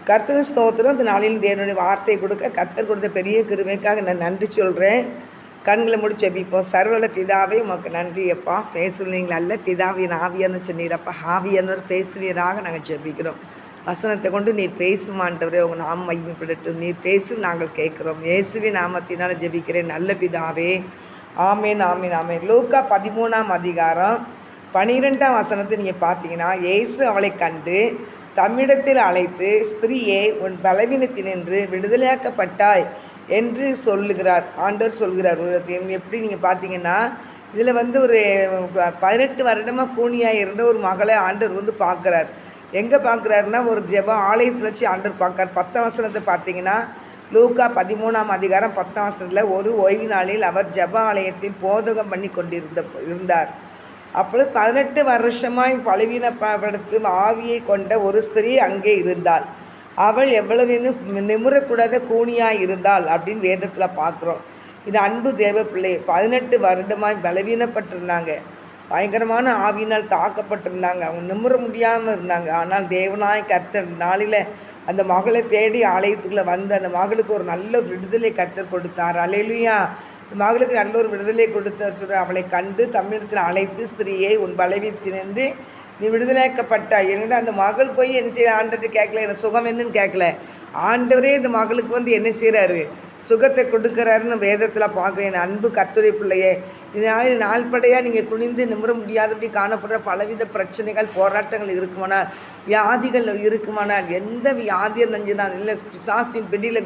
கர்த்தர் ஸ்தோத்திரம். இந்த நாளில் தேவனுடைய வார்த்தையை கொடுக்க கர்த்தர் கொடுத்த பெரிய கிருபைக்காக நான் நன்றி சொல்கிறேன். கண்களை முடிச்சு ஜெபிப்போம். சர்வல பிதாவே உமக்கு நன்றி அப்பா. பேசுவீங்களா அல்ல பிதாவின் ஆவியன்னு சொன்னீரப்பா. ஆவியனர் பேசுவீராக நாங்கள் ஜெபிக்கிறோம். வசனத்தை கொண்டு நீர் பேசுமாண்டவரே, உங்கள் நாம் மகிமைப்படட்டும். நீர் பேசும் நாங்கள் கேட்குறோம். இயேசுவின் நாமத்தினால் ஜெபிக்கிறேன் நல்ல பிதாவே. ஆமேன் ஆமேன் ஆமேன். லூக்கா 13ஆம் அதிகாரம் 12ஆம் வசனத்தை நீங்கள் பார்த்தீங்கன்னா, இயேசு அவளை கண்டு தம்மிடத்தில் அழைத்து, ஸ்திரீயே உன் பலவீனத்தினின்று விடுதலையாக்கப்பட்டாய் என்று சொல்லுகிறார். ஆண்டவர் சொல்கிறார். எப்படி நீங்கள் பார்த்தீங்கன்னா, இதில் ஒரு 18 வருடமாக கூனியாக இருந்த ஒரு மகளை ஆண்டவர் பார்க்குறார். எங்கே பார்க்குறாருன்னா, ஒரு ஜெப ஆலயத்தில் வச்சு ஆண்டவர் பார்க்குறார். 10ஆம் வசனத்தை பார்த்தீங்கன்னா, லூக்கா 13ஆம் அதிகாரம் 10ஆம் வசனத்தில், ஒரு ஓய்வு நாளில் அவர் ஜெப ஆலயத்தில் போதகம் பண்ணி இருந்தார். அப்பொழுது 18 வருஷமாய் பலவீனப்படுத்தும் ஆவியை கொண்ட ஒரு ஸ்திரீ அங்கே இருந்தாள். அவள் எவ்வளவு நிமிரக்கூடாத கூனியாய் இருந்தாள் அப்படின்னு வேதத்தில் பார்க்குறோம். இது அன்பு தேவ பிள்ளை. 18 வருடமாய் பலவீனப்பட்டிருந்தாங்க. பயங்கரமான ஆவியினால் தாக்கப்பட்டிருந்தாங்க. அவங்க நிமிர முடியாமல் இருந்தாங்க. ஆனால் தேவனாய் கர்த்தர் நாளில் அந்த மகளை தேடி ஆலயத்துக்குள்ளே வந்து அந்த மகளுக்கு ஒரு நல்ல விடுதலை கர்த்தர் கொடுத்தார். அல்லேலூயா. மகளுக்கு நல்ல ஒரு விடுதலை கொடுத்தார். சொல்ற அவளை கண்டு தம்மிடத்தில் அழைத்து, ஸ்திரீயை உன் பலவீனத்தினின்று நீ விடுதலையாக்கப்பட்டாய். என்னோட அந்த மகள் போய் என்ன செய்ய ஆண்டவர்கிட்ட கேட்கல, எனக்கு சுகம் என்னன்னு கேட்கல. ஆண்டவரே இந்த மகளுக்கு என்ன செய்கிறாரு, சுகத்தை கொடுக்குறாருன்னு வேதத்தில் பார்க்குறேன். அன்பு கர்த்தருடைய பிள்ளையே, இதனால் நாள்படையாக நீங்கள் குனிந்து நிமிர முடியாதபடி காணப்படுற பலவித பிரச்சனைகள் போராட்டங்கள் இருக்குமானால், வியாதிகள் இருக்குமானால், எந்த வியாதியை நஞ்சுதான் இல்லை பிசாசின் பிடியில்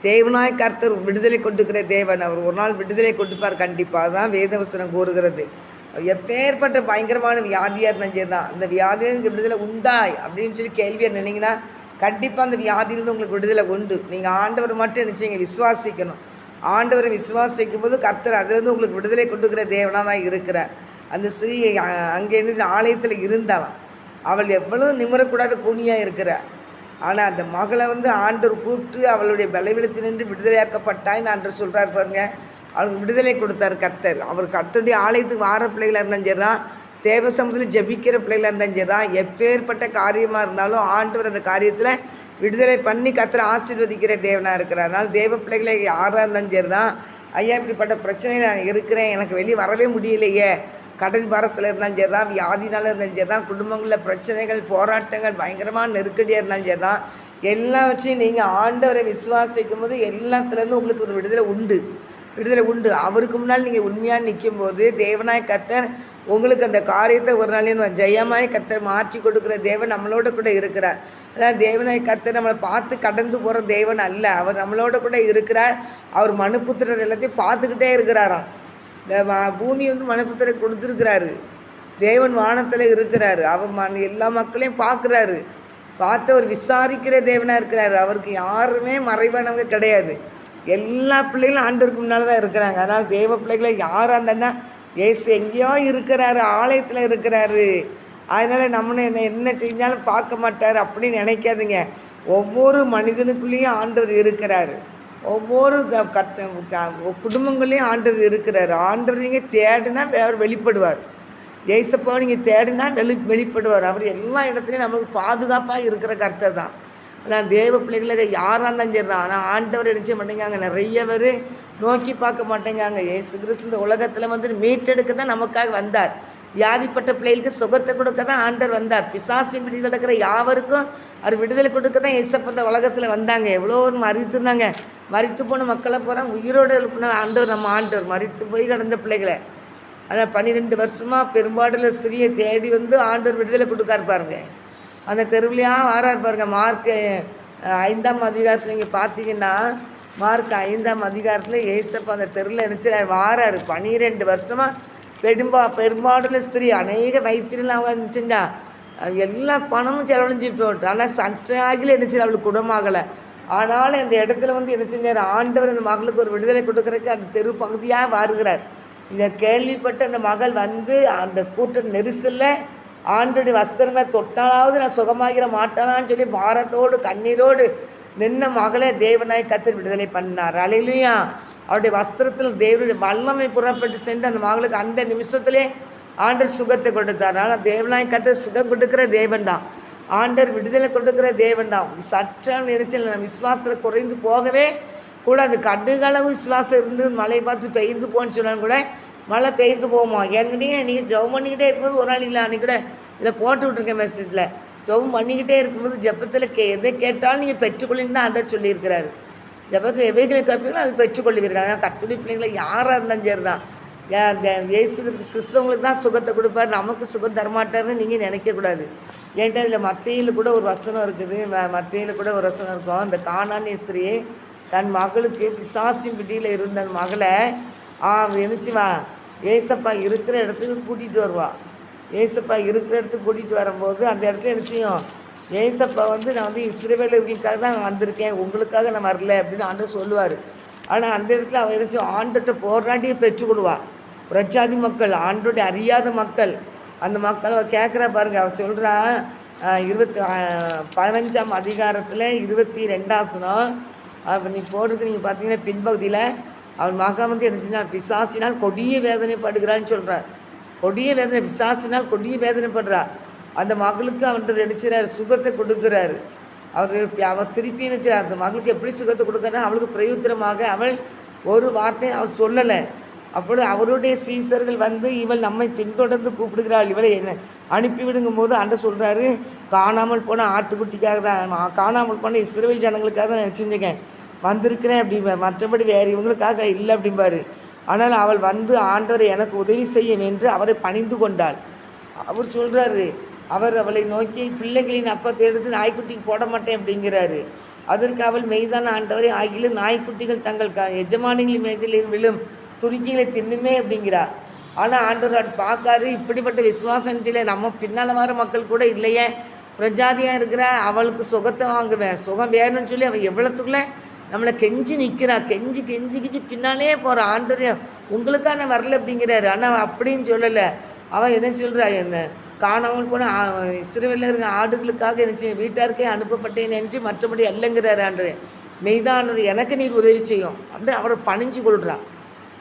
தேவனாய் கர்த்தர் விடுதலை கொடுக்கிற தேவன். அவர் ஒரு நாள் விடுதலை கொடுப்பார் கண்டிப்பாக. தான் வேதவசனம் கூறுகிறது. எப்பேற்பட்ட பயங்கரமான வியாதியாக நஞ்சது தான். அந்த வியாதியிலிருந்து விடுதலை உண்டாய் அப்படின்னு சொல்லி கேள்வியை நினைங்கன்னா, கண்டிப்பாக அந்த வியாதியிலிருந்து உங்களுக்கு விடுதலை உண்டு. நீங்கள் ஆண்டவர் மட்டும் நினச்சிங்க விசுவாசிக்கணும். ஆண்டவரை விசுவாசிக்கும் போது கர்த்தர் அதிலிருந்து உங்களுக்கு விடுதலை கொடுக்குற தேவனாக தான் இருக்கிறார். அந்த ஸ்ரீ அங்கே ஆலயத்தில் இருந்தாலும் அவள் எவ்வளோ நிமிரக்கூடாத கூனியாக இருக்கிறார். ஆனால் அந்த மகளை ஆண்டவர் கூப்பிட்டு அவளுடைய பலவீனத்தினின்று விடுதலையாக்கப்பட்டாய்ன்னு ஆண்டவர் சொல்கிறார் பாருங்க. அவளுக்கு விடுதலை கொடுத்தார் கர்த்தர். அவர் கர்த்தருடைய ஆலயத்துக்கு வார பிள்ளைகளாக இருந்தாலும் சரி தான், தேவ சமூகத்தில் ஜெபிக்கிற பிள்ளைகளாக இருந்தாலும் சரி தான், எப்பேற்பட்ட காரியமாக இருந்தாலும் ஆண்டவர் அந்த காரியத்தில் விடுதலை பண்ணி கர்த்தரை ஆசீர்வதிக்கிற தேவனாக இருக்கிறார். அதனால் தேவ பிள்ளைகளை யாராக இருந்தாலும் சரி தான், ஐயா இப்படிப்பட்ட பிரச்சனையில் நான் இருக்கிறேன், எனக்கு வெளியே வரவே முடியலையே, கடன் பாரத்தில் இருந்தாலும் சரி தான், வியாதினால இருந்தாலும் சரி தான், குடும்பங்களில் பிரச்சனைகள் போராட்டங்கள் பயங்கரமான நெருக்கடியாக இருந்தாலும் சரி தான், எல்லாவற்றையும் நீங்கள் ஆண்டவரை விசுவாசிக்கும் போது எல்லாத்துலேருந்து உங்களுக்கு ஒரு விடுதலை உண்டு. அவருக்கு முன்னால் நீங்கள் உண்மையாக நிற்கும்போது தேவனாய் கர்த்தர் உங்களுக்கு அந்த காரியத்தை ஒரு நாளையும் ஜெயமாய் கர்த்தர் மாற்றி கொடுக்குற தேவன் நம்மளோட கூட இருக்கிறார். அதாவது தேவனாய் கர்த்தர் நம்மளை பார்த்து கடந்து போகிற தேவன் அல்ல. அவர் நம்மளோட கூட இருக்கிறார். அவர் மனுப்புத்திரர் எல்லாத்தையும் பார்த்துக்கிட்டே இருக்கிறாராம். இந்த பூமி மனுப்புத்திரை கொடுத்துருக்கிறாரு. தேவன் வானத்தில் இருக்கிறாரு. அவர் எல்லா மக்களையும் பார்க்குறாரு. பார்த்து அவர் விசாரிக்கிற தேவனாக இருக்கிறாரு. அவருக்கு யாருமே மறைவானவங்க கிடையாது. எல்லா பிள்ளைகளும் ஆண்டவருக்கு முன்னால் தான் இருக்கிறாங்க. அதனால் தேவ பிள்ளைகளை யாராக இருந்தாங்கன்னா, ஏசு எங்கேயோ இருக்கிறாரு, ஆலயத்தில் இருக்கிறாரு. அதனால் நம்மளை என்ன செஞ்சாலும் பார்க்க மாட்டார் அப்படின்னு நினைக்காதுங்க. ஒவ்வொரு மனிதனுக்குள்ளேயும் ஆண்டவர் இருக்கிறாரு. ஒவ்வொரு குடும்பங்களையும் ஆண்டவர் இருக்கிறார். ஆண்டவர் நீங்கள் தேடினா அவர் வெளிப்படுவார். ஏசப்பாவை நீங்கள் தேடினா வெளிப்படுவார். அவர் எல்லா இடத்துலையும் நமக்கு பாதுகாப்பாக இருக்கிற கர்த்தர் தான். ஆனால் தேவ பிள்ளைகளை யாராக இருந்தாலும் சரி தான். ஆனால் ஆண்டவர் நினச்ச மாட்டேங்காங்க. நிறைய பேர் நோக்கி பார்க்க மாட்டேங்காங்க. இயேசு கிறிஸ்து இந்த உலகத்தில் மீட்டெடுக்க தான் நமக்காக வந்தார். வியாதிப்பட்ட பிள்ளைகளுக்கு சுகத்தை கொடுக்க தான் ஆண்டவர் வந்தார். பிசாசின் பிடியில் கிடக்கிற யாவருக்கும் அவர் விடுதலை கொடுக்க தான் இயேசப்பா இந்த உலகத்தில் வந்தாங்க. எவ்வளோ ஒரு மறித்துருந்தாங்க. மறித்து போன மக்களை போகிறாங்க. உயிரோடு எழுப்பின ஆண்டவர் நம்ம ஆண்டவர். மறித்து போய் கிடந்த பிள்ளைகளை ஆனால் 12 வருஷமாக பெரும்பாடுல ஸ்திரியை தேடி ஆண்டவர் விடுதலை கொடுக்காரு பாருங்க. அந்த தெருவிலையாக வாரார் பாருங்க. மார்க் 5ஆம் அதிகாரத்தில் நீங்கள் பார்த்தீங்கன்னா, மார்க் 5ஆம் அதிகாரத்தில் ஏசப்பா அந்த தெருவில் நினச்சிடார் வாராரு. 12 வருஷமாக பெரும்பாடுல ஸ்திரீ அநேக வைத்தியர்கள் அவங்க இருந்துச்சுண்டா எல்லா பணமும் செலவழிஞ்சு போட்டு, ஆனால் சற்றாகில் இருந்துச்சு அவளுக்கு குணமாகலை. ஆனாலும் அந்த இடத்துல என்ன செஞ்சார், ஆண்டவர் அந்த மகளுக்கு ஒரு விடுதலை கொடுக்குறதுக்கு அந்த தெரு பகுதியாக வருகிறார். இதை கேள்விப்பட்டு அந்த மகள் அந்த கூட்ட நெரிசலில் ஆண்டோடைய வஸ்திரங்களை தொட்டாலாவது நான் சுகமாகிற மாட்டானான்னு சொல்லி பாரத்தோடு கண்ணீரோடு நின்ன மகளை தேவனாய் கர்த்தர் விடுதலை பண்ணார். அல்லேலூயா. அவருடைய வஸ்திரத்தில் தேவனுடைய வல்லமை புறப்பட்டு சென்று அந்த மகளுக்கு அந்த நிமிஷத்திலே ஆண்டவர் சுகத்தை கொடுத்தார். ஆனால் தேவனாய் கர்த்தர் சுகம் கொடுக்குற தேவன் தான். ஆண்டவர் விடுதலை கொடுக்குற தேவன் தான். சற்றான எரிச்சல் விசுவாசத்தில் குறைந்து போகவே கூடாது. கடுகளவு விசுவாசம் இருந்து மழை பார்த்து பெய்ந்து போன்னு சொன்னாலும் கூட மழை பெய்து போகுமா. ஏன்கிட்டீங்க நீங்கள் ஜெபம் பண்ணிக்கிட்டே இருக்கும்போது ஒரு நாள் இல்லை அன்றைக்கி கூட இதில் போட்டு விட்ருக்கேன் மெசேஜில். ஜெபம் பண்ணிக்கிட்டே இருக்கும்போது ஜெபத்தில் எதை கேட்டாலும் நீங்கள் பெற்றுக்கொள்ளின்னு தான் ஆண்டவர் சொல்லியிருக்கிறாரு. ஜெபத்தில் எவைகளை கேட்பீங்களோ அது பெற்றுக்கொள்வீர்கள். ஆனால் கர்த்தருடைய பிள்ளைங்களை யாராக இருந்தாலும் சரி தான், இயேசு கிறிஸ்தவங்களுக்கு தான் சுகத்தை கொடுப்பார், நமக்கு சுகம் தரமாட்டார்னு நீங்கள் நினைக்கக்கூடாது. ஏன்ட்டா இதில் மத்தியில் கூட ஒரு வசனம் இருக்குது. மத்தியில் கூட ஒரு வசனம் இருக்கும். அந்த கானானிய ஸ்திரீ தன் மகளுக்கு பிசாசின் பிடியில் இருந்த மகளை நினச்சிவா ஏசப்பா இருக்கிற இடத்துக்கு கூட்டிகிட்டு வருவா. ஏசப்பா இருக்கிற இடத்துக்கு கூட்டிகிட்டு வரும்போது அந்த இடத்துல என்ன செய்யும், ஏசப்பா நான் இஸ்ரவேலர்களுக்காக தான் வந்திருக்கேன், உங்களுக்காக நான் வரல அப்படின்னு ஆண்டவர் சொல்லுவார். ஆனால் அந்த இடத்துல அவன் என்ன செய்யும், ஆண்டர்கிட்ட போராட்டியை பெற்றுக்கொள்வாள். பிரஜாதி மக்கள், ஆண்டோடைய அறியாத மக்கள், அந்த மக்கள் அவள் கேட்குறா பாருங்க. அவள் சொல்கிறான் 15ஆம் அதிகாரத்தில் 22 அப்போ நீ போடுறதுக்கு நீங்கள் பார்த்தீங்கன்னா பின்பகுதியில் அவன் மகன் என்ன பிசாசினால் கொடிய வேதனைப்படுகிறான்னு சொல்கிறார். கொடிய வேதனை, பிசாசினால் கொடிய வேதனைப்படுறா. அந்த மகளுக்கு அவன் நினைச்சார் சுகத்தை கொடுக்குறாரு. அவர் திருப்பி நினைச்சார் அந்த மகளுக்கு எப்படி சுகத்தை கொடுக்குறா. அவளுக்கு பிரயுத்தரமாக அவள் ஒரு வார்த்தை அவர் சொல்லலை. அப்பொழுது அவருடைய சீசர்கள் இவள் நம்மை பின்தொடர்ந்து கூப்பிடுகிறாள், இவளை என்ன அனுப்பிவிடுங்கும் போது அண்ட சொல்கிறாரு, காணாமல் போன ஆட்டுக்குட்டிக்காக தான், காணாமல் போன இஸ்ரவேல் ஜனங்களுக்காக தான் நினச்சிருக்கேன் வந்திருக்கிறேன் அப்படிம்பார், மற்றபடி வேறு இவங்களுக்காக இல்லை அப்படிம்பார். ஆனால் அவள் ஆண்டவரை எனக்கு உதவி செய்யும் என்று அவரை பணிந்து கொண்டாள். அவர் சொல்கிறாரு, அவளை நோக்கி பிள்ளைகளின் அப்பத்தை எடுத்து நாய்க்குட்டிக்கு போட மாட்டேன் அப்படிங்கிறாரு. அதற்கு அவள் மெய்தான ஆண்டவரை ஆகிலும் நாய்க்குட்டிகள் தங்கள் எஜமானிகளின் மேஜையில் விழும் துருக்கிகளை தின்னுமே அப்படிங்கிறா. ஆனால் ஆண்டவர் பார்க்காரு. இப்படிப்பட்ட விசுவாசம் செய்யல நம்ம பின்னால் வர மக்கள் கூட இல்லையே, பிரஜாதியாக இருக்கிற அவளுக்கு சுகத்தை வாங்குவேன், சுகம் வேணும்னு சொல்லி அவள் எவ்வளோத்துக்குள்ளே நம்மளை கெஞ்சி நிற்கிறா. கெஞ்சி பின்னாலே போகிற ஆண்டவர் உங்களுக்காக நான் வரல அப்படிங்கிறாரு. ஆனால் அப்படின்னு சொல்லலை. அவன் என்ன சொல்கிறா, என்ன காணாமல் போன இஸ்ரவேலில் இருக்கிற ஆடுகளுக்காக என்ன வீட்டாருக்கே அனுப்பப்பட்டேன் என்று மற்றபடி அல்லங்கிறார் ஆண்டவர். மெய்தானவர் எனக்கு நீர் உதவி செய்யும் அப்படின்னு அவரை பணிஞ்சு கொள்கிறா.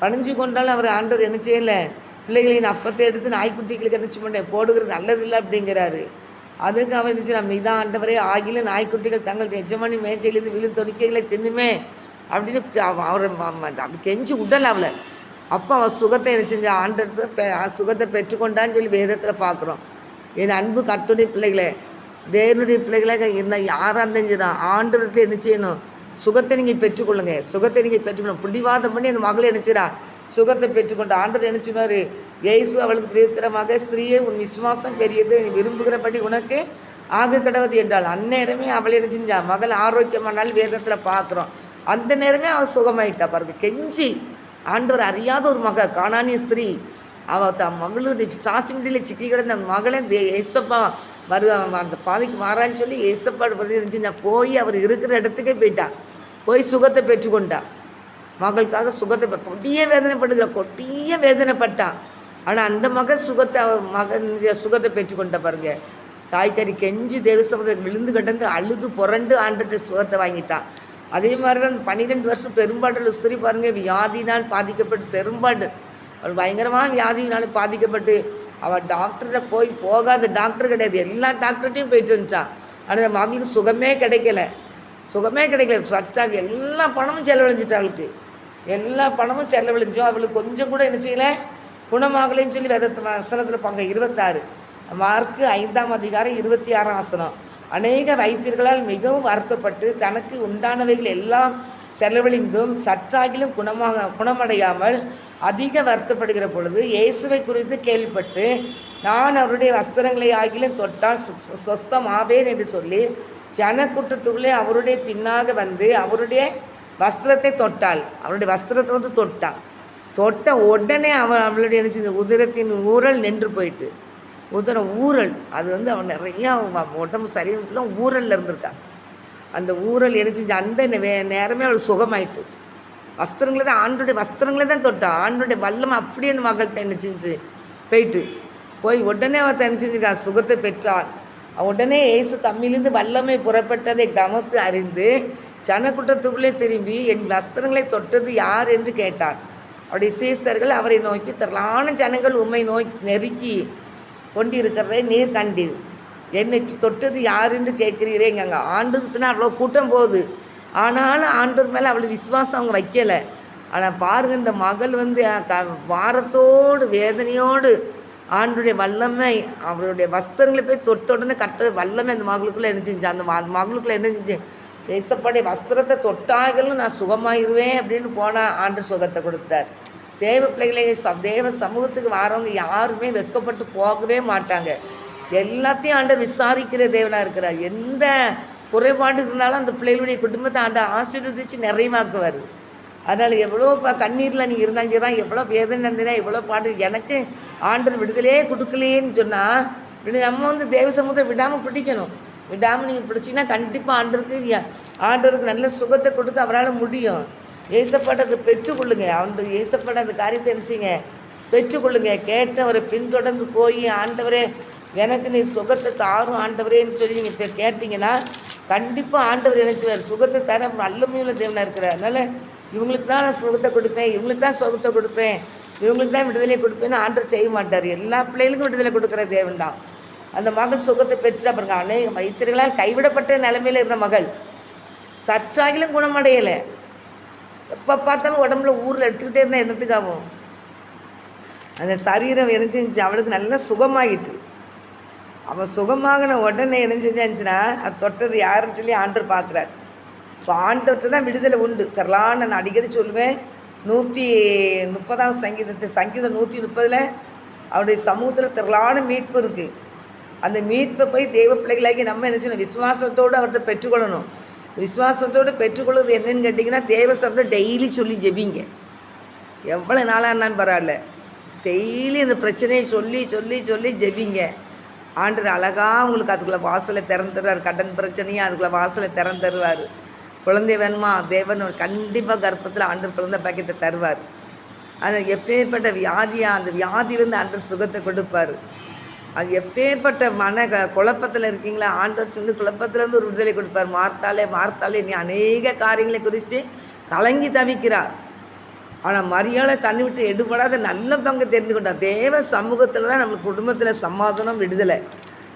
பணிஞ்சு கொண்டாலும் அவர் ஆண்டவர் என்ன செய்யலை, பிள்ளைகளின் அப்பத்தை எடுத்து நாய்க்குட்டிகளுக்கு என்ன பண்ணேன் போடுகிறது நல்லதில்லை அப்படிங்கிறாரு. அதுக்கு அவர் என்ன செய்யலாம், மெய்தான் ஆண்டவரே ஆகிலும் நாய்க்குட்டிகள் தங்கள் எஜமானி மேய்ச்சலிருந்து விழு தொடுக்கைகளை தின்னுமே அப்படின்னு அவரை அப்படி கெஞ்சி விடலை அவளை. அப்போ அவள் சுகத்தை என்ன செஞ்ச ஆண்டவர் சுகத்தை பெற்றுக்கொண்டான்னு சொல்லி வேதத்தில் பார்க்குறோம். என் அன்பு கர்த்தருடைய பிள்ளைகளே, தேவனுடைய பிள்ளைகளாக இருந்தால் யாராக இருந்துச்சுதான் ஆண்டவரத்தில் என்ன செய்யணும், சுகத்தை நீங்கள் பெற்றுக்கொள்ளுங்க. சுகத்தை நீங்கள் பெற்றுக்கொள்ளும். பிடிவாதம் பண்ணி அந்த மகளை நினச்சிடா சுகத்தை பெற்றுக்கொண்டு ஆண்டவர் நினச்சினார். இயேசு அவளுக்கு பிரியத்திரமாக, ஸ்திரீயே உன் விசுவாசம் பெரியது, நீ விரும்புகிறபடி உனக்கு ஆக கடவுது என்றாள். அந்நேரமே அவளை என்ன செஞ்சா மகள் ஆரோக்கியமானால் வேதத்தில் பார்க்குறோம். அந்த நேரமே அவள் சுகமாயிட்டா பாருங்க. கெஞ்சி ஆண்டவர் அறியாத ஒரு மகள் கானானிய ஸ்திரீ, அவள் தன் மகளுடைய சாஸ்திரியில் சிக்கி கிடந்த அந்த மகளை ஏசப்பா அந்த பாதைக்கு மாறான்னு சொல்லி ஏசப்பாடு பண்ணி இருந்துச்சு. நான் போய் அவர் இருக்கிற இடத்துக்கே போயிட்டா, போய் சுகத்தை பெற்றுக்கொண்டா. மகளுக்காக சுகத்தை கொடிய வேதனைப்படுகிற கொடிய வேதனைப்பட்டா. ஆனால் அந்த மகன் சுகத்தை பெற்றுக்கொண்ட பாருங்க. தாய்க்கறி கெஞ்சி தேவசமத்தை விழுந்து கிடந்து அழுது புரண்டு ஆண்டுட்டு சுகத்தை வாங்கிட்டான். அதே மாதிரி தான் 12 வருஷம் பெரும்பாடு ஸ்திரீ பாருங்கள், வியாதினால் பாதிக்கப்பட்டு பெரும்பாடு அவள் பயங்கரமாக வியாதியினால் பாதிக்கப்பட்டு அவள் டாக்டரில் போகாத டாக்டர் கிடையாது, எல்லா டாக்டர்கிட்டையும் போயிட்டு இருந்துச்சான். ஆனால் மகளுக்கு சுகமே கிடைக்கல. சட்டாக எல்லா பணமும் செலவழிஞ்சிட்டா. அவளுக்கு எல்லா பணமும் செலவழிஞ்சோ அவளுக்கு கொஞ்சம் கூட என்ன செய்யலை, குணமாகலைன்னு சொல்லி வசனத்தில் பாங்க 26 மார்க்கு 5ஆம் அதிகாரம் 26 அநேக வைத்தியர்களால் மிகவும் வருத்தப்பட்டு தனக்கு உண்டானவைகள் எல்லாம் செலவழிந்தும் சற்றாகிலும் குணமடையாமல் அதிக வருத்தப்படுகிற பொழுது இயேசுவை குறித்து கேள்விப்பட்டு நான் அவருடைய வஸ்திரங்களை ஆகிலும் தொட்டால் சொஸ்தம் ஆவேன் என்று சொல்லி ஜனக்கூட்டத்துக்குள்ளே அவருடைய பின்னாக அவருடைய வஸ்திரத்தை தொட்டாள். அவருடைய வஸ்திரத்தை தொட்ட உடனே அவளுடைய நினச்சி உதிரத்தின் ஊரல் நின்று போயிட்டு. உதரம் ஊரல் அது அவன் நிறையா உடம்பு சரீரம் ஊரலில் இருந்திருக்கா. அந்த ஊரல் என்ன செஞ்சு அந்த நேரமே அவளுக்கு சுகமாயிட்டு. வஸ்திரங்களை தான் ஆண்டோடைய வஸ்திரங்களை தான் தொட்டா. ஆண்டோடைய வல்லம் அப்படியே அந்த மகள்கிட்ட என்ன செஞ்சு போய் உடனே அவள் என்ன செஞ்சுருக்கா, சுகத்தை பெற்றாள். உடனே இயேசு தம்மிலிருந்து வல்லமை புறப்பட்டதை தமக்கு அறிந்து ஜனக்கூட்டத்துக்குள்ளே திரும்பி என் வஸ்திரங்களை தொட்டது யார் என்று கேட்டார். அவருடைய சீசர்கள் அவரை நோக்கி திரளான ஜனங்கள் உம்மை நெருக்கி கொண்டிருக்கிறதை நீர் கண்டீர். என்னை தொட்டது யாருன்னு கேட்குறீரே. அங்கே ஆண்டுக்குன்னா அவ்வளோ கூட்டம் போகுது, ஆனாலும் ஆண்டவர் மேலே அவ்வளோ விசுவாசம் அவங்க வைக்கலை. ஆனால் பாருங்கள், இந்த மகள் வந்து வாரத்தோடு வேதனையோடு ஆண்டுடைய வல்லமை அவருடைய வஸ்திரங்களை போய் தொட்ட உடனே கட்ட வல்லமை அந்த மகளுக்குள்ளே இருந்துச்சு. அந்த மகளுக்குள்ளே இருந்துச்சு, ஏசப்பாடைய வஸ்திரத்தை தொட்டாகலும் நான் சுகமாயிருவேன் அப்படின்னு போனால் ஆண்டு சுகத்தை கொடுத்தார். தேவ பிள்ளைகளை தேவ சமூகத்துக்கு வரவங்க யாருமே வெட்கப்பட்டு போகவே மாட்டாங்க. எல்லாத்தையும் ஆண்டவர் விசாரிக்கிற தேவனாக இருக்கிறார். எந்த குறைபாடு இருந்தாலும் அந்த பிள்ளைகளுடைய குடும்பத்தை ஆண்டவர் ஆசீர்வதித்து நிறைவாக்குவார். அதனால் எவ்வளோ கண்ணீரில் நீங்கள் இருந்தாங்க தான், எவ்வளோ வேதனை நடந்ததா, எவ்வளோ பாடு, எனக்கு ஆண்டவர் விடுதலையே கொடுக்கலையேன்னு சொன்னால் நம்ம வந்து தேவ சமூகத்தை விடாமல் பிடிக்கணும். விடாமல் நீங்கள் பிடிச்சிங்கன்னா கண்டிப்பாக ஆண்டவருக்கு நல்ல சுகத்தை கொடுக்க அவரால் முடியும். ஏசப்பாட்டை பெற்றுக்கொள்ளுங்க. அவன் ஏசப்பாட்ட அந்த காரியத்தை நினச்சிங்க பெற்றுக்கொள்ளுங்க. கேட்டவரை பின்தொடர்ந்து போய் ஆண்டவரே எனக்கு நீ சுகத்தை தாரும் ஆண்டவரேன்னு சொல்லி நீங்கள் இப்போ கேட்டிங்கன்னா கண்டிப்பாக ஆண்டவர் நினச்சிவார். சுகத்தை தர வல்லமையுள்ள தேவனாக இருக்கிறார். அதனால் இவங்களுக்கு தான் நான் சுகத்தை கொடுப்பேன், இவங்களுக்கு தான் சுகத்தை கொடுப்பேன், இவங்களுக்கு தான் விடுதலை கொடுப்பேன்னு ஆண்டவர் செய்ய மாட்டார். எல்லா பிள்ளைகளுக்கும் விடுதலை கொடுக்குற தேவன் தான். அந்த மகள் சுகத்தை பெற்று பாருங்க. அநேக வைத்தியர்களால் கைவிடப்பட்ட நிலைமையில் இருந்த மகள் சற்றாகிலும் குணமடையலை. எப்போ பார்த்தாலும் உடம்புல ஊரில் எடுத்துக்கிட்டே இருந்தால் என்னத்துக்காகும்? அந்த சரீரம் இணைஞ்சிருந்துச்சு, அவளுக்கு நல்லா சுகமாகிட்டு. அவன் சுகமாகின உடனே இணைஞ்சிருந்துச்சுன்னா அது தொட்டது யாருன்னு சொல்லி ஆண்டவர் பார்க்குறார். இப்போ ஆண்டவர்கிட்ட தான் விடுதலை உண்டு. தரலான்னு நான் அடிக்கடி சொல்லுவேன். 130ஆம் சங்கீதம் 130 அவருடைய சமூகத்தில் திரளான மீட்பு இருக்குது. அந்த மீட்பை போய் தெய்வ பிள்ளைகளாகி நம்ம என்ன செய்யணும்? விசுவாசத்தோடு அவர்கிட்ட பெற்றுக்கொள்ளணும். விசுவாசத்தோடு பெற்றுக்கொள்வது என்னன்னு கேட்டிங்கன்னா, தேவ சப்தம் டெய்லி சொல்லி ஜெபிங்க. எவ்வளோ நாளானான்னு பரவாயில்ல, டெய்லி அந்த பிரச்சனையை சொல்லி சொல்லி சொல்லி ஜெபிங்க. ஆண்டவர் அழகாக உங்களுக்கு அதுக்குள்ளே வாசலை திறந்துடுவார். கடன் பிரச்சனையாக அதுக்குள்ளே வாசலை திறந்துடுவார். குழந்தை வேணுமா? தேவன் கண்டிப்பாக கர்ப்பத்தில் ஆண்டவர் குழந்தை பாக்கியத்தை தருவார். அதில் எப்பேற்பட்ட வியாதியாக அந்த வியாதியிலேருந்து ஆண்டவர் சுகத்தை கொடுப்பார். அது எப்பேற்பட்ட குழப்பத்தில் இருக்கீங்களா, ஆண்டவர் சொல்லி குழப்பத்திலேருந்து ஒரு விடுதலை கொடுப்பார். மார்த்தாலே நீ அநேக காரியங்களை குறித்து கலங்கி தவிக்கிறார். ஆனால் மரியாதை தண்ணி விட்டு எடுபடாத நல்ல பங்கு தெரிந்து கொண்டார். தேவ சமூகத்தில் தான் நம்ம குடும்பத்தில் சமாதானம், விடுதலை.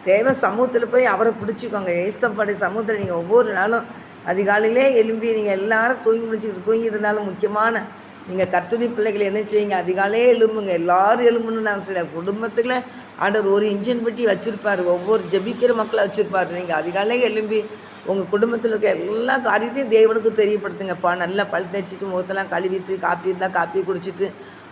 தேவ சமூகத்தில் போய் அவரை பிடிச்சிக்கோங்க. ஏசப்பாடைய சமூகத்தில் நீங்கள் ஒவ்வொரு நாளும் அதிகாலையிலே எழும்பி நீங்கள் எல்லாரும் தூங்கிட்டு இருந்தாலும் முக்கியமான நீங்கள் கர்த்தருடைய பிள்ளைகளை என்ன செய்யுங்க? அதிகாலையே எழும்புங்க. எல்லோரும் எழும்பணுன்னு அவசியம் இல்லை. குடும்பத்துக்குள்ள ஆண்டவர் ஒரு இன்ஜின் பெட்டி வச்சுருப்பார். ஒவ்வொரு ஜெபிக்கிற மக்களை வச்சுருப்பார். நீங்கள் அதிகாலையே எழும்பி உங்கள் குடும்பத்தில் இருக்க எல்லா காரியத்தையும் தேவனுக்கு தெரியப்படுத்துங்கப்பா. நல்லா பல் தேய்ச்சிட்டு முகத்தெல்லாம் கழுவிட்டு காப்பி இருந்தால் காப்பி குடிச்சிட்டு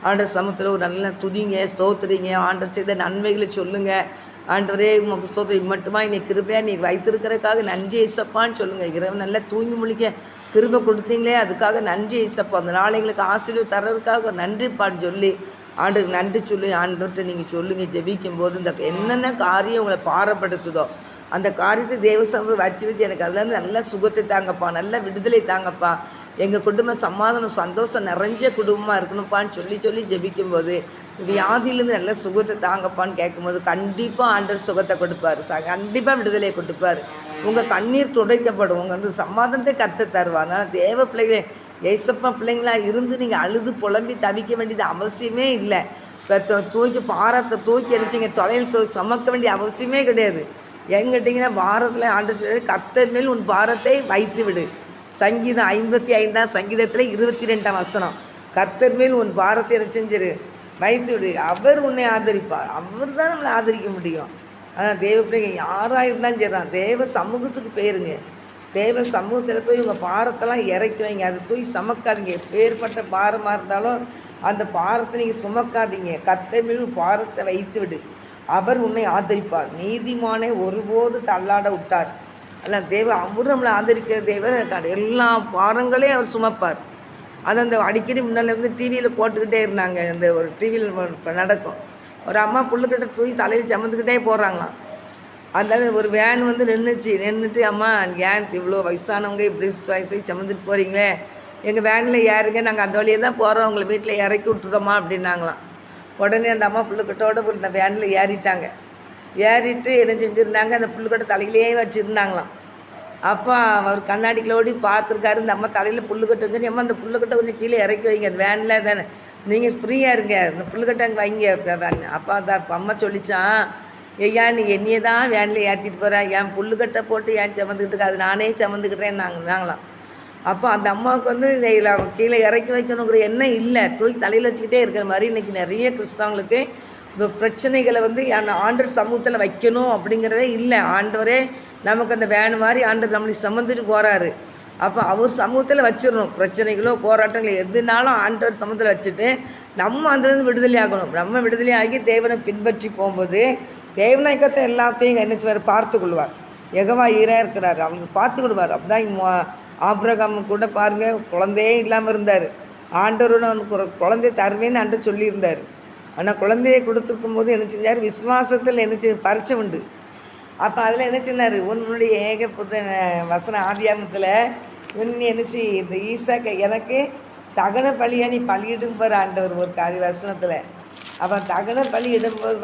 ஆண்டவர் சமூகத்தில் ஒரு நல்லா துதிங்க, ஸ்தோத்திரிங்க. ஆண்டவர் செய்த நன்மைகளை சொல்லுங்கள். ஆண்டவரே உமக்கு ஸ்தோத்திரம், மட்டுமா இன்னைக்கு கிருபையாக நீ வைத்திருக்கிறதுக்காக நன்றி இசப்பான்னு சொல்லுங்கள். இரவு நல்லா தூங்கி முழிக்க கிருபை கொடுத்தீங்களே அதுக்காக நன்றி இசப்பா. அந்த நாளைங்களுக்கு ஆசீர்வாதம் தர்றதுக்காக நன்றிப்பான்னு சொல்லி ஆண்டவருக்கு நன்றி சொல்லி ஆண்டவர்கிட்ட நீங்கள் சொல்லுங்கள். ஜெபிக்கும் போது இந்த என்னென்ன காரியம் உங்களை பாரப்படுத்துதோ அந்த காரியத்தை தேவ சமூகத்தை வச்சு எனக்கு அதுலேருந்து நல்ல சுகத்தை தாங்கப்பா, நல்ல விடுதலை தாங்கப்பா, எங்கள் குடும்பம் சமாதானம் சந்தோஷம் நிறைஞ்ச குடும்பமாக இருக்கணும்ப்பான்னு சொல்லி ஜெபிக்கும்போது வியாதியிலேருந்து நல்ல சுகத்தை தாங்கப்பான்னு கேட்கும்போது கண்டிப்பாக ஆண்டவர் சுகத்தை கொடுப்பார். கண்டிப்பாக விடுதலையை கொடுப்பார். உங்கள் கண்ணீர் துடைக்கப்படும். உங்கள் வந்து சமாதானத்தை கற்று தருவார். அதனால் தேவ பிள்ளைகளே, ஏசப்பா பிள்ளைங்களாக இருந்து நீங்கள் அழுது புலம்பி தவிக்க வேண்டியது அவசியமே இல்லை. இப்போ பாரத்தை தூக்கி அடிச்சிங்க தொலையில் சுமக்க வேண்டிய அவசியமே கிடையாது. எங்கிட்டிங்கன்னா பாரத்தில் ஆண்டவர் சொல்லி கர்த்தர் மேல் உன் பாரத்தை வைத்து விடு. சங்கீதம் 55ஆம் சங்கீதத்தில் 22ஆம் வசனம். கர்த்தர் மேல் உன் பாரத்தை என்ன செஞ்சிரு? வைத்து விடு. அவர் உன்னை ஆதரிப்பார். அவர் தான் நம்மளை ஆதரிக்க முடியும். ஆனால் தேவ பிள்ளைங்க யாராக இருந்தாலும் சரி தான் தேவ சமூகத்துக்கு போயிருங்க. தேவ சமூகத்தில் போய் உங்கள் பாரத்தெல்லாம் இறக்கி வைங்க. அதை தூக்கி சுமக்காதீங்க. எப்பேற்பட்ட பாரமாக இருந்தாலும் அந்த பாரத்தை நீங்கள் சுமக்காதீங்க. கர்த்தர் மேல் பாரத்தை வைத்து விடு. அவர் உன்னை ஆதரிப்பார். நீதிமானை ஒருபோது தள்ளாட விட்டார். அல்ல அவர் நம்மளை ஆதரிக்கிற தேவன். எல்லா பாரங்களையும் அவர் சுமப்பார். அது அந்த அடிக்கடி முன்னால் வந்து டிவியில் போட்டுக்கிட்டே இருந்தாங்க. அந்த ஒரு டிவியில் நடக்கும். ஒரு அம்மா புள்ளுக்கிட்ட தூக்கி தலையில் சமந்துக்கிட்டே போகிறாங்களாம். அதனால ஒரு வேன் வந்து நின்றுட்டு அம்மா ஏன் இவ்வளோ வயசானவங்க இப்படி தூக்கி சமந்துட்டு போகிறீங்களே, எங்கள் வேனில் ஏறுங்க, நாங்கள் அந்த வழியே தான் போகிறோம், உங்களை வீட்டில் இறக்கி விட்டுறோமா அப்படின்னாங்களாம். உடனே அந்த அம்மா புள்ளுக்கிட்டோட இந்த வேனில் ஏறிட்டாங்க. ஏறிட்டு என்ன செஞ்சுருந்தாங்க, அந்த புல்லுக்கட்டை தலையிலேயே வச்சுருந்தாங்களாம். அப்போ அவர் கண்ணாடிகளோடி பார்த்துருக்காரு. இந்த அம்மா தலையில் புல்லுக்கட்டை வச்சு, அம்மா அந்த புல்லுக்கட்டை கொஞ்சம் கீழே இறக்கி வைங்க, அது வேனில் தானே, நீங்கள் ஃப்ரீயாக இருங்க, இந்த புல்லுக்கட்டை அங்கே வைங்க. அப்போ அந்த அம்மா சொல்லிச்சான், ஐயா நீ என்னையே தான் வேனில் ஏற்றிட்டு போகிற, என் புல்லுக்கட்டை போட்டு ஏன் சுமந்துக்கிட்டு இருக்க, அது நானே சுமந்துக்கிட்டேன்னு நாங்களாம். அப்போ அந்த அம்மாவுக்கு வந்து இதில் கீழே இறக்கி வைக்கணுங்கிற எண்ணம் இல்லை, தூக்கி தலையில் வச்சுக்கிட்டே இருக்கிற மாதிரி இன்றைக்கி நிறைய கிறிஸ்தவங்களுக்கு இப்போ பிரச்சனைகளை வந்து ஆண்டவர் சமூகத்தில் வைக்கணும் அப்படிங்கிறதே இல்லை. ஆண்டவரே நமக்கு அந்த வேன் மாதிரி ஆண்டவர் நம்மளை சுமந்துட்டு போகிறாரு. அப்போ அவர் சமூகத்தில் வச்சிடணும். பிரச்சனைகளோ போராட்டங்களோ எதுனாலும் ஆண்டவர் சமூகத்தில் வச்சுட்டு நம்ம அதுலேருந்து விடுதலை ஆகணும். நம்ம விடுதலை ஆகி தேவனை பின்பற்றி போகும்போது தேவநாயகத்தை எல்லாத்தையும் என்ன செய்வார், பார்த்து கொள்வார். யெகோவா ஈராக இருக்கிறார், அவங்க பார்த்து கொள்வார். அப்போ தான் ஆபிரகாம் கூட பாருங்கள், குழந்தையே இல்லாமல் இருந்தார். ஆண்டவரோட அவனுக்கு ஒரு குழந்தை தருவேன்னு ஆண்டவர் சொல்லியிருந்தார். ஆனால் குழந்தையை கொடுத்துருக்கும் போது என்ன செஞ்சார், விசுவாசத்தில் என்ன பரிச்சை உண்டு. அப்போ அதில் என்ன சொன்னார், உன்னுடைய ஏகப்புத்த வசன ஆதியாகமத்தில் என்னச்சு இந்த ஈசாக்கை எனக்கு தகன பலியாக நீ பலியிடும் போகிற ஆண்டவர் ஒரு வசனத்தில். அப்போ தகன பலி இடும்போது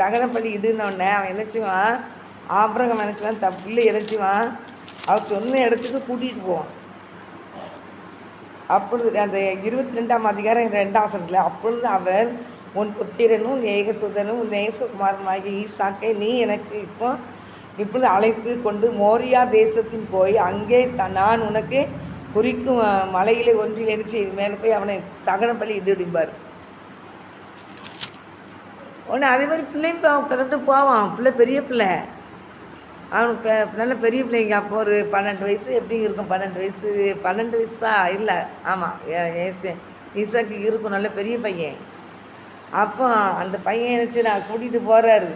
தகன பலி இடுனோடனே அவன் என்னச்சுவான், ஆபிரகாம் நினச்சிவான் தப்பில்லை இறைச்சிவான், அவர் சொன்ன இடத்துக்கு கூட்டிகிட்டு போவான். அப்பொழுது அந்த 22ஆம் அதிகாரம் 2ஆம் வசனத்தில், அப்பொழுது அவர் உன் புத்திரனும் உன் ஏகசுதனும் உன் நேசகுமாரனாகிய ஈசாக்கை நீ எனக்கு இப்பொழுது அழைத்து கொண்டு மோரியா தேசத்தின் போய் அங்கே நான் உனக்கு குறிக்கும் மலையிலே ஒன்றில் நினைச்சு மேலே போய் அவனை தகன பலி இடுபார். உடனே அதே மாதிரி பிள்ளையும் பிறட்டு போவான். பிள்ளை பெரிய பிள்ளை, அவனுக்கு நல்ல பெரிய பிள்ளைங்க. அப்போ ஒரு 12 வயசு எப்படி இருக்கும், 12 வயசா இல்லை, ஆமாம் ஈசாக்கு இருக்கும், நல்ல பெரிய பையன். அப்போ அந்த பையன் நினச்சி நான் கூட்டிகிட்டு போகிறாரு.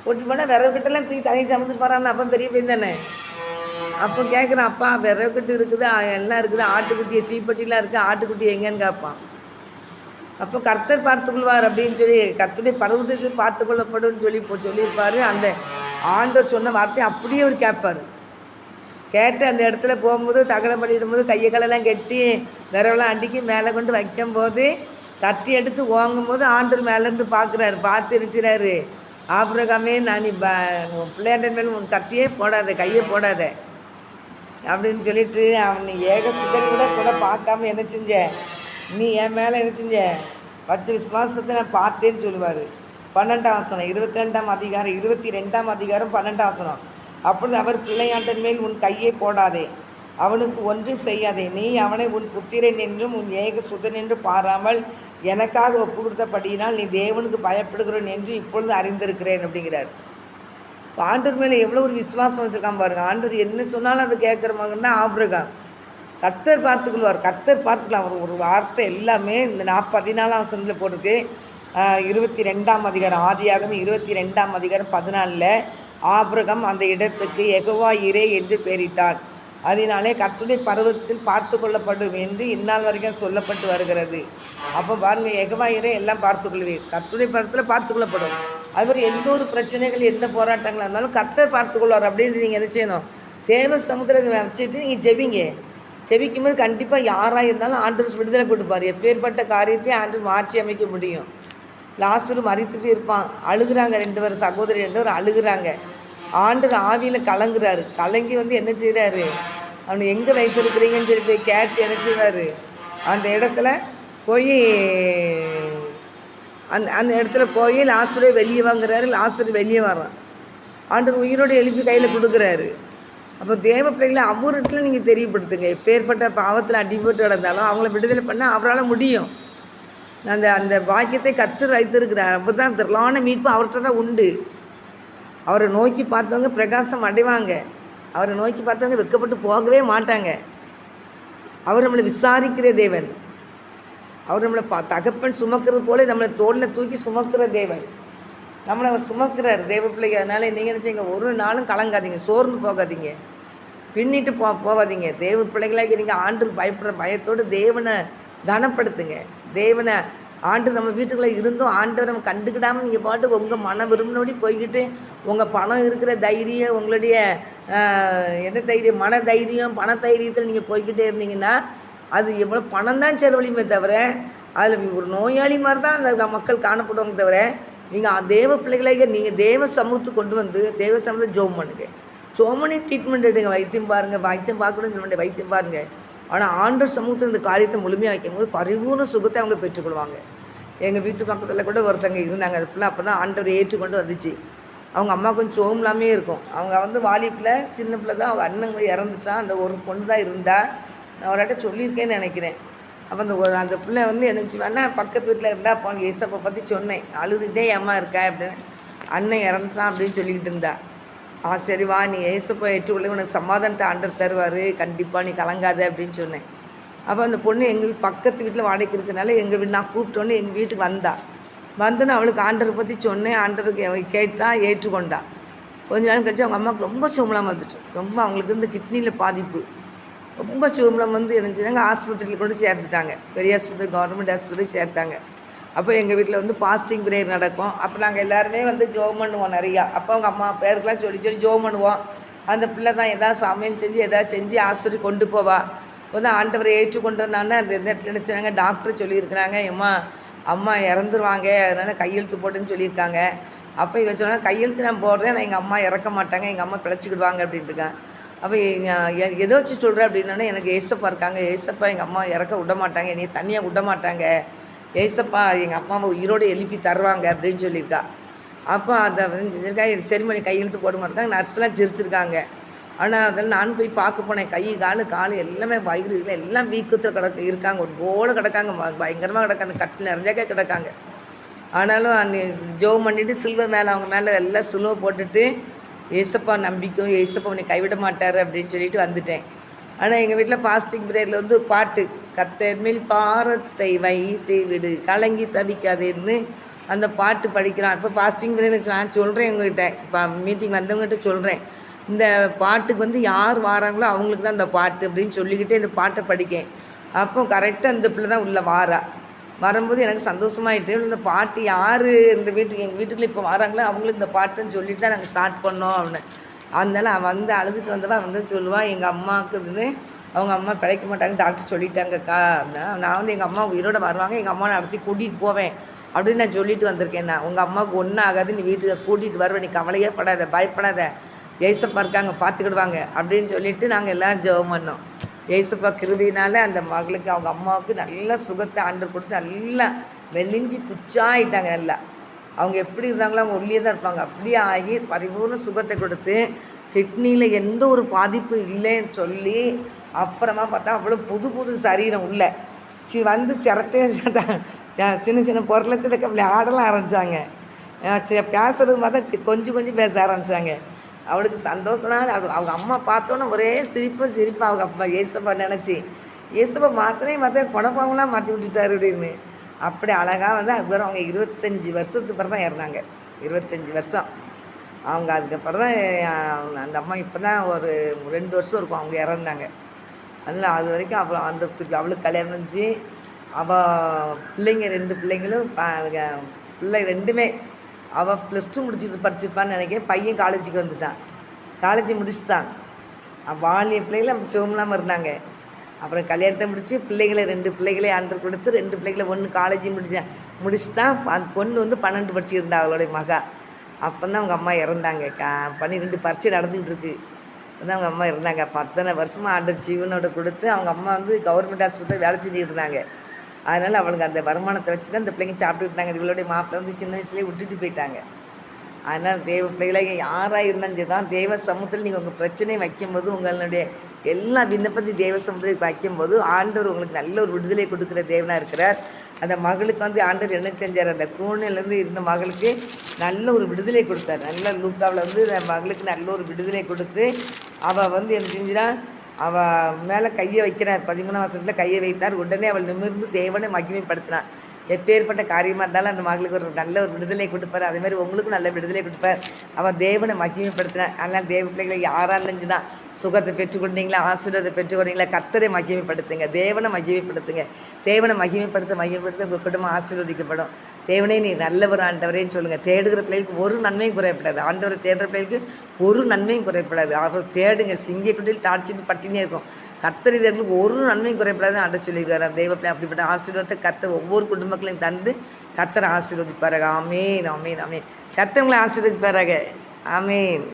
கூட்டிட்டு போனால் விறகுக்கிட்டலாம் தூக்கி தனியாக சமைச்சு போகிறான்னு. அப்போ பெரிய பையன் தானே. அப்போ கேட்குறான், அப்பா விறகுக்கட்டு இருக்குது, எல்லாம் இருக்குது, ஆட்டுக்குட்டியை தீப்பெட்டிலாம் இருக்குது, ஆட்டுக்குட்டி எங்கேன்னு கேட்பான். அப்போ கர்த்தர் பார்த்துக்கொள்வார் அப்படின்னு சொல்லி, கர்த்தருடைய பருவத்துக்கு பார்த்துக்கொள்ளப்படும் சொல்லியிருப்பார். அந்த ஆண்டவர் சொன்ன வார்த்தையை அப்படியே அவர் கேட்பார். கேட்டு அந்த இடத்துல போகும்போது தகனம் பண்ணிடும்போது கையை காலெல்லாம் கெட்டி விரவெல்லாம் அடிக்கி மேலே கொண்டு வைக்கும்போது தட்டி எடுத்து ஓங்கும்போது ஆண்டவர் மேலேருந்து பார்க்குறாரு. பார்த்து இருந்துச்சுறாரு, ஆபிரகாமே நான் பிள்ளையாண்ட மேலே உன் கத்தியே போடாத, கையை போடாத அப்படின்னு சொல்லிட்டு அவன் ஏக சுதன் கூட பார்க்காம என்ன செஞ்ச, நீ என் மேலே என்ன செஞ்ச வச்ச விசுவாசத்தை நான் பார்த்தேன்னு சொல்லுவார். 12ஆம் வசனம் 22ஆம் அதிகாரம் 22ஆம் அதிகாரம் 12ஆம் வசனம். அப்பொழுது அவர் பிள்ளையாண்டன் மேல் உன் கையை போடாதே, அவனுக்கு ஒன்றும் செய்யாதே, நீ அவனை உன் புத்திரன் என்றும் உன் ஏக சுதன் என்று பாராமல் எனக்காக ஒப்பு கொடுத்தபடியினால் நீ தேவனுக்கு பயப்படுகிறேன் என்று இப்பொழுது அறிந்திருக்கிறேன் அப்படிங்கிறார். ஆண்டவர் மேலே எவ்வளோ ஒரு விசுவாசம் வச்சுருக்கான் பாருங்கள். ஆண்டவர் என்ன சொன்னாலும் அதை கேட்குற மகன்னா ஆபிரகாம். கர்த்தர் பார்த்துக்கொள்வார், கர்த்தர் பார்த்துக்கலாம். ஒரு வார்த்தை எல்லாமே இந்த 14ஆம் வசனத்தில் போட்டிருக்கு. 22ஆம் அதிகாரம் ஆதியாகமம் 22ஆம் அதிகாரம் 14 ஆபிரகாம் அந்த இடத்துக்கு யெகோவா ஈரே என்று பெயரிட்டான். அதனாலே கர்த்தருடைய பருவத்தில் பார்த்து கொள்ளப்படும் என்று இந்நாள் வரைக்கும் சொல்லப்பட்டு வருகிறது. அப்போ பாருங்கள், யெகோவா ஈரே எல்லாம் பார்த்துக்கொள்வீர், கர்த்தருடைய பருவத்தில் பார்த்துக்கொள்ளப்படும். அதுமாதிரி எந்த ஒரு பிரச்சனைகள் எந்த போராட்டங்களாக இருந்தாலும் கர்த்தர் பார்த்துக்கொள்வார் அப்படின்னு நீங்கள் என்ன செய்யணும், தேவ சமுத்திரத்தை வச்சுட்டு நீங்கள் ஜெபிங்க. ஜெபிக்கும்போது கண்டிப்பாக யாராக இருந்தாலும் ஆண்டவர் விடுதலை கொடுப்பார். எப்பேற்பட்ட காரியத்தையும் ஆண்டவர் மாற்றி அமைக்க முடியும். லாஸ்டர் மறித்துட்டு இருப்பான், அழுகிறாங்க 2 பேர் சகோதரி 2 பேர் அழுகிறாங்க. ஆண்டவர் ஆவியில் கலங்குறாரு. கலங்கி வந்து என்ன செய்கிறாரு, அவனை எங்கே வைத்திருக்கிறீங்கன்னு சொல்லி போய் கேட்டு என்ன செய்வார், அந்த இடத்துல போய் அந்த இடத்துல போய் லாஸ்டரை வெளியே வாங்குறாரு. லாஸ்டர் வெளியே வர்றான், ஆண்டவர் உயிரோடு எழுப்பி கையில் கொடுக்குறாரு. அப்போ தேவ பிள்ளைகளை அவ்வொருத்துல நீங்கள் தெரியப்படுத்துங்க. எப்பேற்பட்ட பாவத்தில் அடிபட்டு கிடந்தாலும் அவங்கள விடுதலை பண்ண அவரால் முடியும். அந்த பாக்கியத்தை கர்த்தர் வைத்திருக்கிறார். அப்போ தான் திரளான மீட்பு அவர்கிட்ட தான் உண்டு. அவரை நோக்கி பார்த்தவங்க பிரகாசம் அடைவாங்க. அவரை நோக்கி பார்த்தவங்க வெட்கப்பட்டு போகவே மாட்டாங்க. அவர் நம்மளை விசாரிக்கிற தேவன். அவர் நம்மளை தகப்பன் சுமக்கிறது போல நம்மளை தோளில் தூக்கி சுமக்கிற தேவன். நம்மளை அவர் சுமக்கிறார் தேவ பிள்ளைங்க. அதனால் நீங்கள் நினச்சிங்க, ஒரு நாளும் கலங்காதீங்க, சோர்ந்து போகாதீங்க, பின்னிட்டு போகாதீங்க. தேவ பிள்ளைகளாக நீங்கள் ஆண்டுக்கு பயப்படுற பயத்தோடு தேவனை கனப்படுத்துங்க. தேவனை ஆண்டு நம்ம வீட்டுக்குள்ளே இருந்தும் ஆண்டவர் நம்ம கண்டுக்கிடாமல் நீங்கள் பாட்டுக்கு உங்கள் மன விரும்பினபடி போய்கிட்டு உங்கள் பணம் இருக்கிற தைரியம், உங்களுடைய என்ன தைரியம், மன தைரியம், பண தைரியத்தில் நீங்கள் போய்கிட்டே இருந்தீங்கன்னா அது எவ்வளோ பணம் தான் செலவழியுமே தவிர அதில் ஒரு நோயாளி மாதிரி தான் அந்த மக்கள் காணப்படுவாங்க. தவிர நீங்கள் தேவ பிள்ளைகளாக நீங்கள் தேவ சமூகத்துக்கு கொண்டு வந்து தேவ சமூகத்தை ஜோம் பண்ணுங்க. ஜோம் பண்ணி ட்ரீட்மெண்ட் எடுங்க. வைத்தியம் பாருங்கள், வைத்தியம் பார்க்கணும்னு சொல்ல வேண்டிய வைத்தியம் பாருங்கள். ஆனால் ஆண்டவர் சமூகத்தில் இந்த காரியத்தை முழுமையாக வைக்கும்போது பரிபூர்ண சுகத்தை அவங்க பெற்றுக்கொள்வாங்க. எங்கள் வீட்டு பக்கத்தில் கூட ஒருத்தங்க இருந்தாங்க. அது ஃபுல்லாக அப்போ தான் ஆண்டவர் ஏற்றுக்கொண்டு வந்துச்சு. அவங்க அம்மா கொஞ்சம் சோகம் இல்லாமே இருக்கும். அவங்க வந்து வாலி பிள்ளை, சின்ன பிள்ளை தான். அவங்க அண்ணன் இறந்துட்டான். அந்த ஒரு பொண்ணு தான் இருந்தா. நான் ஒரு வாட்டி சொல்லியிருக்கேன்னு நினைக்கிறேன். அப்போ அந்த பிள்ளை வந்து என்ன செய்வான்னா, பக்கத்து வீட்டில் இருந்தால் அப்போ ஏசப்பை பற்றி சொன்னேன். அழுதுகிட்டே ஏம்மா இருக்கா அப்படின்னு. அண்ணன் இறந்துட்டான் அப்படின்னு சொல்லிக்கிட்டு இருந்தா. சரி வா, நீ ஏசப்பை ஏற்றுக்கொள்ள, உனக்கு சமாதானத்தை ஆண்டவர் தருவார், கண்டிப்பாக நீ கலங்காத அப்படின்னு சொன்னேன். அப்போ அந்த பொண்ணு எங்கள் பக்கத்து வீட்டில் வாடகைக்கு இருக்கிறனால எங்கள் வீடு நான் கூப்பிட்டோன்னே எங்கள் வீட்டுக்கு வந்தோன்னு அவளுக்கு ஆண்டவரை பற்றி சொன்னேன். ஆண்டவருக்கு கேட்டா, ஏற்றுக்கொண்டா. கொஞ்ச நாள் கழிச்சு அவங்க அம்மாவுக்கு ரொம்ப சோம்பலாம் வந்துட்டு, ரொம்ப அவங்களுக்கு வந்து கிட்னியில் பாதிப்பு, ரொம்ப சோம்பலம் வந்து என்னச்சுனாங்க, ஆஸ்பத்திரியில் கொண்டு சேர்த்துட்டாங்க. பெரிய ஆஸ்பத்திரி, கவர்மெண்ட் ஆஸ்பத்திரி சேர்த்தாங்க. அப்போ எங்கள் வீட்டில் வந்து பாஸ்டிங் ப்ரேயர் நடக்கும். அப்போ நாங்கள் எல்லாருமே வந்து ஜெபம் பண்ணுவோம் நிறையா. அப்போ அவங்க அம்மா பேருக்கெலாம் சொல்லி ஜெபம் பண்ணுவோம். அந்த பிள்ளை தான் எதாவது சமையல் செஞ்சு செஞ்சு ஆஸ்பத்திரி கொண்டு போவா. வந்து ஆண்டவரை ஏற்றுக்கொண்டதுனால அந்த இடத்துல நினச்சாங்க, டாக்டர் சொல்லியிருக்கிறாங்க, அம்மா இறந்துருவாங்க, அதனால் கையெழுத்து போட்டுன்னு சொல்லியிருக்காங்க. அப்போ இவ சொன்னால், கையெழுத்து நான் போடுறேன், நான் எங்கள் அம்மா இறக்க மாட்டாங்க, எங்கள் அம்மா பிழைச்சிக்கிடுவாங்க அப்படின்ட்டுருக்கேன். அப்போ எதை வச்சு சொல்கிறேன் அப்படின்னா, எனக்கு ஏசப்பா இருக்காங்க, ஏசப்பா எங்கள் அம்மா இறக்க விட மாட்டாங்க, என்னையை தனியாக விட மாட்டாங்க, ஏசப்பா எங்கள் அம்மாவை உயிரோடு எழுப்பி தருவாங்க அப்படின்னு சொல்லியிருக்கா. அப்போ அதை செஞ்சுருக்கா. செரிமணி கையெழுத்து போட மாட்டாங்க. நர்ஸ்லாம் சிரிச்சிருக்காங்க. ஆனால் அதில் நான் போய் பார்க்க போனேன். கை கால் எல்லாமே வயிறு இல்லை, எல்லாம் வீக்கத்தில் இருக்காங்க, ஒரு போல கிடக்காங்க, பயங்கரமாக கிடக்காங்க, கட்டில் நிறைஞ்சாக்கே கிடக்காங்க. ஆனாலும் அந்த ஜெபம் பண்ணிவிட்டு சிலுவை மேலே அவங்க மேலே எல்லாம் சிலுவை போட்டுட்டு, ஏசப்பா நம்பிக்கும், ஏசப்பா உன்னை கைவிட மாட்டார் அப்படின்னு சொல்லிட்டு வந்துட்டேன். ஆனால் எங்கள் வீட்டில் ஃபாஸ்டிங் ப்ரேயரில் வந்து பாட்டு, கர்த்தர் மேல் பாரத்தை வைத்து விடு, கலங்கி தவிக்காதேன்னு அந்த பாட்டு படிக்கிறான். இப்போ ஃபாஸ்டிங் ப்ரேயருக்கு நான் சொல்கிறேன் எங்ககிட்ட, இப்போ மீட்டிங் வந்தவங்ககிட்ட சொல்கிறேன், இந்த பாட்டுக்கு வந்து யார் வாராங்களோ அவங்களுக்கு தான் இந்த பாட்டு அப்படின்னு சொல்லிக்கிட்டே இந்த பாட்டை படிக்கேன். அப்போ கரெக்டாக இந்த பிள்ளை தான் உள்ளே வரும்போது எனக்கு சந்தோஷமாயிட்டு, இந்த பாட்டு யார் இந்த வீட்டுக்கு எங்கள் வீட்டுக்குள்ளே இப்போ வராங்களோ அவங்களும் இந்த பாட்டுன்னு சொல்லிட்டு தான் நாங்கள் ஸ்டார்ட் பண்ணோம் அப்படின்னு. அதனால அவன் வந்து அழுதுட்டு வந்தவா வந்து சொல்லுவாள், எங்கள் அம்மாவுக்கு வந்து அவங்க அம்மா பிழைக்க மாட்டாங்க, டாக்டர் சொல்லிட்டாங்கக்கா. நான் வந்து எங்கள் அம்மா உயிரோட வருவாங்க, எங்கள் அம்மா நடத்தி கூட்டிகிட்டு போவேன் அப்படின்னு நான் சொல்லிட்டு வந்திருக்கேன். நான் உங்கள் அம்மாவுக்கு ஒன்றும் ஆகாது, நீ வீட்டுக்கு கூட்டிகிட்டு வருவேன், நீ கவலையே படாத, பயப்படாத, ஏசப்பா இருக்காங்க, பார்த்துக்கிடுவாங்க அப்படின்னு சொல்லிவிட்டு நாங்கள் எல்லாம் ஜெபம் பண்ணோம். ஏசப்பா கிருபையினால் அந்த மகளுக்கு, அவங்க அம்மாவுக்கு நல்ல சுகத்தை ஆண்டவர் கொடுத்து நல்லா மெலிஞ்சி குச்சாயிட்டாங்க. நல்லா அவங்க எப்படி இருந்தாங்களோ அவங்க ஒல்லியே தான் இருப்பாங்க, அப்படியே ஆகி பரிபூர்ண சுகத்தை கொடுத்து, கிட்னியில் எந்த ஒரு பாதிப்பு இல்லைன்னு சொல்லி, அப்புறமா பார்த்தா அவ்வளோ புது சரீரம் உள்ள வந்து சிரட்டையாக சின்ன சின்ன பொருளத்தில் விளையாடலாம் ஆரம்பித்தாங்க. பேசுகிறது பார்த்தா கொஞ்சம் பேச ஆரம்பித்தாங்க. அவளுக்கு சந்தோஷம்னா அது அவங்க அம்மா பார்த்தோன்னே ஒரே சிரிப்பாக அவங்க அப்பா ஏசப்பா நினச்சி, ஏசப்பா மாற்ற குணப்பாங்களாம் மாற்றி விட்டுட்டாரு அப்படின்னு. அப்படி அழகாக வந்து அதுக்கப்புறம் அவங்க 25 வருஷத்துக்கு அப்புறம் தான் இறந்தாங்க. 25 வருஷம் அவங்க. அதுக்கப்புறம் தான் அந்த அம்மா இப்போ தான் ஒரு 2 வருஷம் இருக்கும் அவங்க இறந்தாங்க. அதனால் அது வரைக்கும் அவளுக்கு கல்யாணம் செஞ்சு அவள் பிள்ளைங்க 2 பிள்ளைங்களும் பிள்ளை 2மே அவள் +2 படிச்சிருப்பான்னு நினைக்கிறேன். பையன் காலேஜுக்கு வந்துட்டான், காலேஜ் முடிச்சுட்டான். வாலிய பிள்ளைகள் நம்ம சோமலாமல் இருந்தாங்க. அப்புறம் கல்யாணத்தை முடித்து பிள்ளைகளை 2 பிள்ளைகளே ஆண்டவர் கொடுத்து 2 பிள்ளைகளை, ஒன்று காலேஜ் முடிச்சுட்டான். அந்த பொண்ணு வந்து 12 படிச்சுருந்தா அவளுடைய மகா. அப்போ தான் அவங்க அம்மா இறந்தாங்க. 12 பரீட்சை நடந்துக்கிட்டு இருக்கு. தான் அவங்க அம்மா இருந்தாங்க. 10 வருஷமாக ஆண்டவர் ஜீவனோட கொடுத்து அவங்க அம்மா வந்து கவர்மெண்ட் ஆஸ்பத்திரி வேலை செஞ்சுட்டு இருந்தாங்க. அதனால் அவளுக்கு அந்த வருமானத்தை வச்சு தான் இந்த பிள்ளைங்க சாப்பிட்டுட்டு இருந்தாங்க. இவளுடைய மாப்பிள்ளை வந்து சின்ன வயசுலேயே விட்டுட்டு போயிட்டாங்க. அதனால் தேவ பிள்ளைகளை யாராக இருந்தாலும் தான் தேவ சமூகத்தில் நீங்கள் உங்கள் பிரச்சனையை வைக்கும்போது, உங்களுடைய எல்லா விண்ணப்பத்தையும் தேவ சமூகத்தில் வைக்கும்போது ஆண்டவர் உங்களுக்கு நல்ல ஒரு விடுதலை கொடுக்குற தேவனாக இருக்கிறார். அந்த மகளுக்கு வந்து ஆண்டவர் என்ன செஞ்சார், அந்த கூணிலேருந்து இருந்த மகளுக்கு நல்ல ஒரு விடுதலை கொடுத்தார். நல்ல லூக்காவில் வந்து அந்த மகளுக்கு நல்ல ஒரு விடுதலை கொடுத்து அவள் வந்து என்ன செஞ்சினா, அவள் மேலே கையை வைக்கிறார். 13ஆம் வசனத்தில் கையை வைத்தார். உடனே அவள் நிமிர்ந்து தேவனை மகிமைப்படுத்தினான். எப்பேற்பட்ட காரியமாக இருந்தாலும் அந்த மகளுக்கு ஒரு நல்ல ஒரு விடுதலை கொடுப்பார். அதேமாதிரி உங்களுக்கும் நல்ல விடுதலை கொடுப்பார். அவன் தேவனை மகிமைப்படுத்தினான். அதனால் தேவ பிள்ளைகளை யாராக இருந்துச்சு தான் சுகத்தை பெற்றுக்கொண்டீங்களா, ஆசீர்வாதத்தை பெற்றுக்கொண்டீங்களா, கர்த்தரை மகிமைப்படுத்துங்க, தேவனை மகிமைப்படுத்துங்க. தேவனை மகிமைப்படுத்த உங்கள் குடும்பம் ஆசீர்வதிக்கப்படும். தேவனே நீ நல்லவர் ஆண்டவரேன்னு சொல்லுங்கள். தேடுகிற பிள்ளைகளுக்கு ஒரு நன்மையும் குறையப்படாது. ஆண்டவரை தேடுற பிள்ளைகளுக்கு ஒரு நன்மையும் குறையப்படாது. அவர் தேடுங்க, சிங்கக்குட்டியில் தாட்சிட்டு பட்டினே இருக்கும். கர்த்தர் இதற்கு ஒரு நன்மையும் குறைப்படாது ஆண்டவர் சொல்லியிருக்காரு. தெய்வ பிள்ளை அப்படிப்பட்ட ஆசீர்வாதத்தை கர்த்தர் ஒவ்வொரு குடும்பங்களையும் தந்து கர்த்தர் ஆசீர்வதிப்பாராக. ஆமேன், ஆமேன், ஆமேன். கர்த்தர் உங்களை ஆசீர்வதிப்பாராக. ஆமேன்.